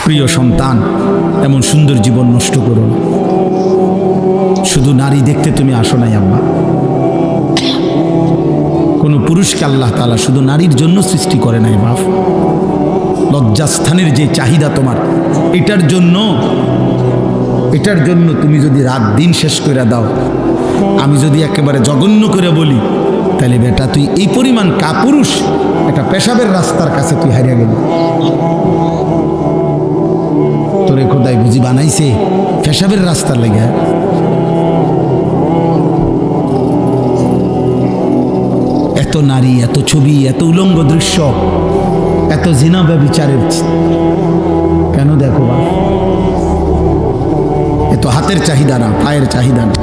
প্রিয় সন্তান, এমন সুন্দর জীবন নষ্ট করো না। শুধু নারী দেখতে তুমি আসো নাই আম্মা। কোনো পুরুষকে আল্লাহ তাআলা শুধু নারীর জন্য সৃষ্টি করে নাই বাপ। লজ্জাস্থানের যে চাহিদা তোমার, এটার জন্য তুমি যদি রাত দিন শেষ করে দাও, আমি যদি একেবারে জঘন্য করে বলি, তাহলে বেটা তুই এই পরিমাণ কাপুরুষ, একটা পেশাবের রাস্তার কাছে তুই হারিয়ে গেলি। তোরে খোদাই বুঝি বানাইছে পেশাবের রাস্তার লেগে। এত নারী, এত ছবি, এত উলঙ্গ দৃশ্য, এত জিনা ব্যভিচারের কেন দেখো বা? এত হাতের চাহিদা না, পায়ের চাহিদা না,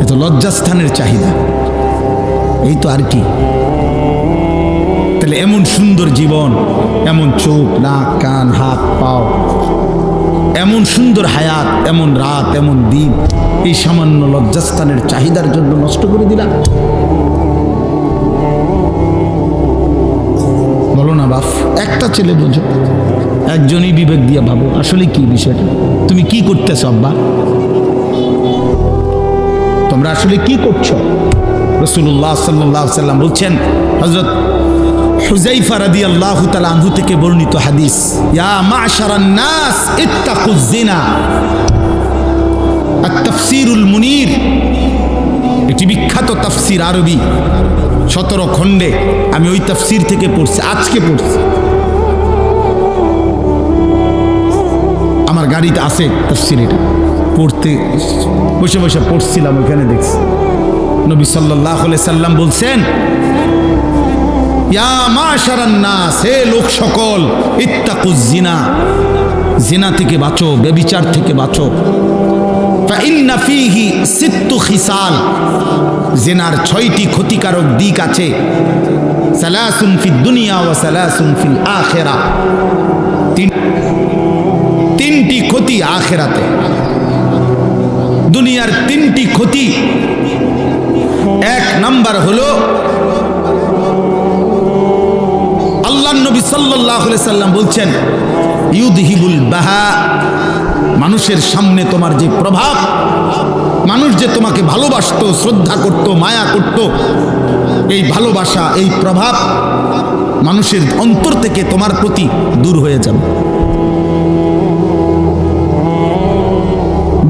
এত লজ্জাস্থানের চাহিদা, এই তো আর কি। তাহলে এমন সুন্দর জীবন, এমন চোখ, নাক, কান, হাত, পাও, এমন সুন্দর হায়াত, এমন রাত, এমন দিন, এই সামান্য লজ্জাস্থানের চাহিদার জন্য নষ্ট করে দিলাম। বলো না বাপ, একটা ছেলে বোঝো, একজনই বিবেক দিয়ে ভাবো আসলে কি বিষয়টা, তুমি কি করতেছ আব্বা, তোমরা আসলে কি করছো? রাসূলুল্লাহ সাল্লাল্লাহু আলাইহি ওয়াসাল্লাম বলছেন, হযরত হুযায়ফা রাদিয়াল্লাহু তাআলা আনহু থেকে বর্ণিত হাদিস, ইয়া মা'শারান নাস ইত্তাকুয যিনা। আত-তাফসীরুল মুনীর, এটি বিখ্যাত তাফসীর, আরবি 17 খণ্ডে। আমি ওই তাফসীর থেকে পড়ছি, আজকে পড়ছি, আমার গাড়িতে আছে তাফসীর, এটা পড়তে বসে বসে পড়ছিলাম, ওইখানে দেখছি নবী সাল্লাল্লাহু আলাইহি সাল্লাম বলছেন, ইয়া মা'শারান নাস, হে লোক সকল, ইত্তাকুয যিনা, জিনা থেকে বাঁচো, ব্যভিচার থেকে বাঁচো। ফা ইন্না ফীহি সিত্তু খিসাল, জিনার 6টি ক্ষতিকারক দিক আছে। সালাসুন ফিদ দুনিয়া ওয়া সালাসুন ফিল আখিরা, তিনটি ক্ষতি আখিরাতে। দুনিয়ার 3টি ক্ষতি, 1 নাম্বার হলো আল্লাহর নবী সাল্লাল্লাহু আলাইহি সাল্লাম বলছেন, ইউদহিবুল বাহা, মানুষের সামনে তোমার যে প্রভাব, মানুষ যে তোমাকে ভালোবাসতো, শ্রদ্ধা করত, মায়া করত, এই ভালোবাসা, এই প্রভাব মানুষের অন্তর থেকে তোমার প্রতি দূর হয়ে যাবে,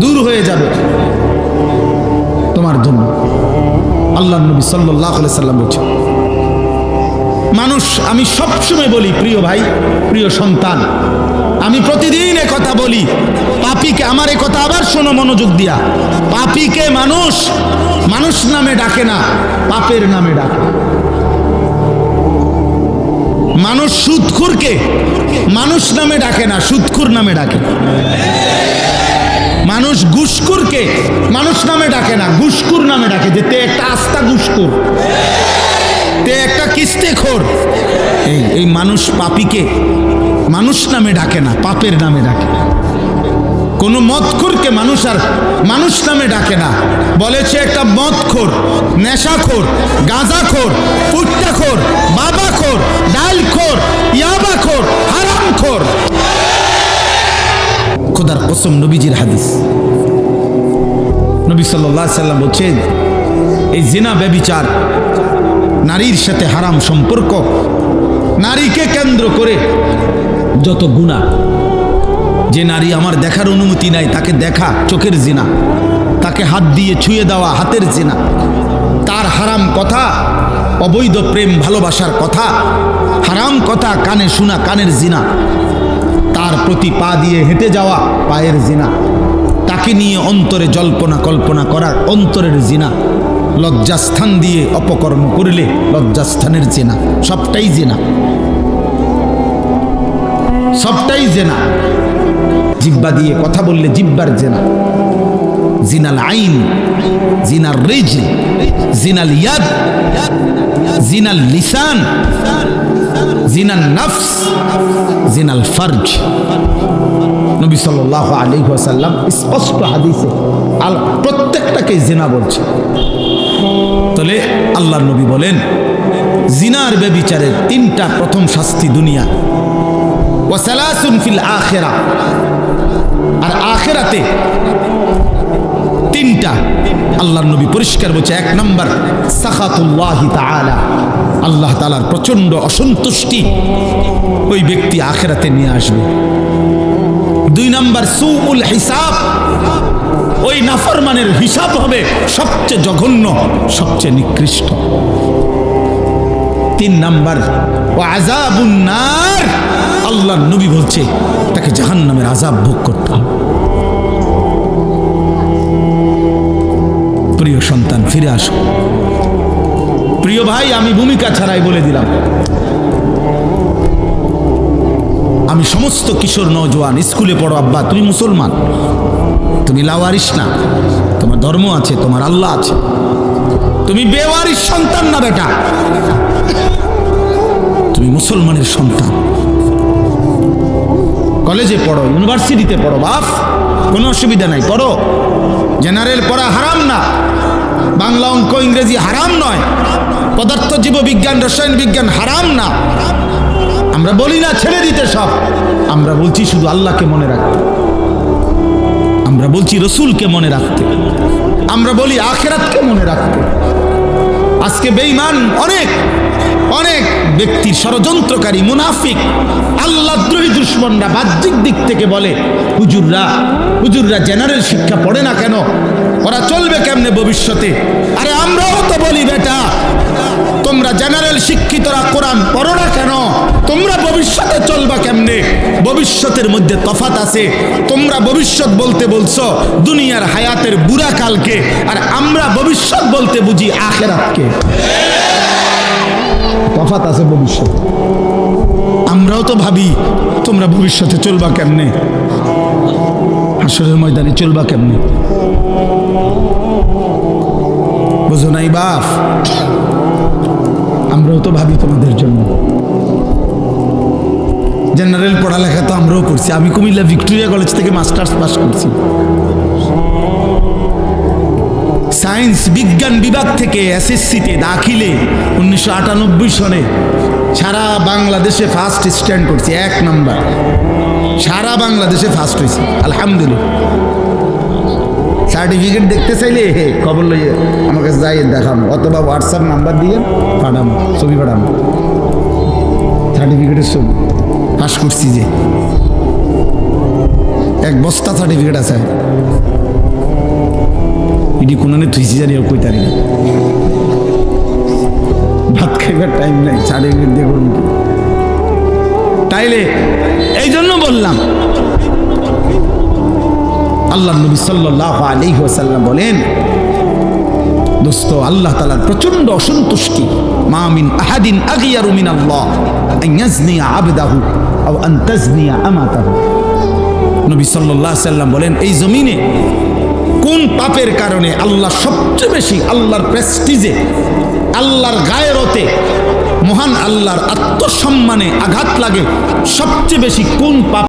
দূর হয়ে যাবে তোমার জন্য। আল্লাহর নবী সাল্লাল্লাহু আলাইহি সাল্লাম বলছেন, মানুষ, আমি সবসময় বলি প্রিয় ভাই, প্রিয় সন্তান, আমি প্রতিদিন এ কথা বলি, পাপীকে, আমার এ কথা আবার শোনো মনোযোগ দিয়া, পাপীকে মানুষ নামে ডাকে না, পাপের নামে ডাকে। মানুষ সুদখোরকে মানুষ নামে ডাকে না, সুদখোর নামে ডাকে। মানুষ ঘুষখোরকে মানুষ নামে ডাকে না, ঘুষখোর নামে ডাকে, যে তে একটা আস্তা ঘুষখোর, তে একটা কিস্তেখোর। এই মানুষ পাপীকে মানুষ নামে ডাকে না, পাপের নামে ডাকে। কোন মদখোরকে মানুষ নামে ডাকে না, বলেছে একটা মদখোর, নেশাখোর, গাঁজাখোর, পুট্টাখোর, বাবাখোর, ডালখোর, ইয়াবাখোর, হারামখোর। খোদার কসম, নবীজির হাদিস, নবী সাল্লাল্লাহু আলাইহি সাল্লাম বলছেন, এই জিনা, ব্যভিচার, নারীর সাথে হারাম সম্পর্ক, নারীকে কেন্দ্র করে যত গুনাহ, যে নারী আমার দেখার অনুমতি নাই তাকে দেখা, চোখের জিনা, তাকে হাত দিয়ে ছুঁয়ে দেওয়া, হাতের জিনা, তার হারাম কথা, অবৈধ প্রেম ভালোবাসার কথা, হারাম কথা কানে শোনা, কানের জিনা, তার প্রতি পা দিয়ে হেঁটে যাওয়া, পায়ের জিনা, তাকে নিয়ে অন্তরে জল্পনা কল্পনা করা, অন্তরের জিনা, লজ্জাস্থান দিয়ে অপকর্ম করলে লজ্জাস্থানের জিনা, সবটাই জিনা, সবটাই জিনা। জিহ্বা দিয়ে কথা বললে জিহ্বার জিনা, জিনাল আইন, জিনাল রিজল, জিনাল ইয়াদ, জিনাল লিসান, জিনাল নফস, জিনাল ফরজ। নবী সাল্লাল্লাহু আলাইহি ওয়াসাল্লাম স্পষ্ট হাদিসে প্রত্যেকটাকে জিনা বলছে। তাহলে আল্লাহর নবী বলেন, জিনার ব্যভিচারের 3টা প্রথম শাস্তি দুনিয়া, ওয়া সালাসুন ফিল আখিরা, আর আখিরাতে তিনটা আল্লাহর নবী পরিষ্কার বলছে। এক নাম্বার সাখাতুল্লাহি তাআলা, আল্লাহ তাআলার প্রচন্ড অসন্তুষ্টি ওই ব্যক্তি আখিরাতে নিয়ে আসবে। দুই নাম্বার সুউল হিসাব, ওই নাফরমানের হিসাব হবে সবচেয়ে জঘন্য, সবচেয়ে নিকৃষ্ট। তিন নাম্বার ওয়া আযাবুন নার, আল্লাহর নবী বলছে তাকে জাহান্নামের আযাব ভোগ করতে হবে। প্রিয় সন্তান, ফিরে আসো। প্রিয় ভাই, আমি ভূমিকা ছাড়াই বলে দিলাম, আমি সমস্ত কিশোর নওজোয়ান, স্কুলে পড়ো আব্বা, তুমি মুসলমান, তুমি লাওয়ারিস না, তোমার ধর্ম আছে, তোমার আল্লাহ আছে, তুমি বেওয়ারিস সন্তান না বেটা, তুমি মুসলমানের সন্তান। কলেজে পড়ো, ইউনিভার্সিটিতে পড়ো বাপ, কোনো অসুবিধা নাই, পড়ো। জেনারেল পড়া হারাম না, বাংলা অঙ্ক ইংরেজি হারাম নয়, পদার্থ জীববিজ্ঞান রসায়ন বিজ্ঞান হারাম না। আমরা বলি না ছেড়ে দিতে সব, আমরা বলছি শুধু আল্লাহকে মনে রাখতে, আমরা বলছি রসুলকে মনে রাখতে, আমরা বলি আখিরাতকে মনে রাখতে। আজকে বেঈমান অনেক অনেক ব্যক্তির ষড়যন্ত্রকারী মুনাফিক আল্লাহদ্রোহী দুশমনরা বাহ্যিক দিক থেকে বলে হুজুররা জেনারেল শিক্ষা পড়ে না কেন, ওরা চলবে কেমনে ভবিষ্যতে? আরে আমরাও তো বলি বেটা, তোমরা জেনারেল শিক্ষিতরা কোরআন পড়ো না কেন, তোমরা ভবিষ্যতে চলবা কেমনে? ভবিষ্যতের মধ্যে তফাত আছে। তোমরা ভবিষ্যৎ বলতে বলছো দুনিয়ার হায়াতের বুড়া কালকে, আর আমরা ভবিষ্যৎ বলতে বুঝি আখিরাতকে। তফাত আছে ভবিষ্যৎ। আমরাও তো ভাবি তোমরা ভবিষ্যতে চলবা কেমনে, হাসরের ময়দানে চলবা কেমনে, বুঝো নাই বাপ? আমরাও তো ভাবি তোমাদের জন্য। জেনারেল পড়ালেখা তো আমরাও করছি, আমি কুমিল্লা ভিক্টোরিয়া কলেজ থেকে মাস্টার্স পাস করছি। সায়েন্স বিজ্ঞান বিভাগ থেকে এসএসসিতে দাখিলে 1998 সনে সারা বাংলাদেশে ফার্স্ট স্ট্যান্ড করছি, 1 নাম্বার, সারা বাংলাদেশে ফার্স্ট হয়েছি আলহামদুলিল্লাহ। সার্টিফিকেট দেখতে চাইলে খবর লইয়ে আমার কাছে যাই দেখাম, অথবা হোয়াটসঅ্যাপ নাম্বার দিয়ে পাঠাম, ছবি পাঠাম, সার্টিফিকেটের ছবি। পাস করছি যে 1 বস্তা সার্টিফিকেট আছে, এটি কোনানে থুইছি জানি কই তারি না, ভাত খাইবার টাইম নাই, সার্টিফিকেট দিয়ে করুন কি? তাইলে এই জন্য বললাম, আল্লাহ নবী সাল্লাল্লাহু আলাইহি ওয়াসাল্লাম বলেন, দোস্ত আল্লাহ তাআলার প্রচন্ড অসন্তুষ্টি, মা মিন আহাদিন আগিয়ারু মিনাল্লাহ আন ইয়াজনিয়া আবদাহু আও আন তাজনিয়া আমাতাহু। নবী সাল্লাল্লাহু আলাইহি ওয়াসাল্লাম বলেন, এই জমিনে কোন পাপের কারণে আল্লাহ সবচেয়ে বেশি, আল্লাহর প্রেস্টিজে, আল্লাহর গায়রতে, মহান আল্লাহর আত্মসম্মানে আঘাত লাগে সবচেয়ে বেশি, কোন পাপ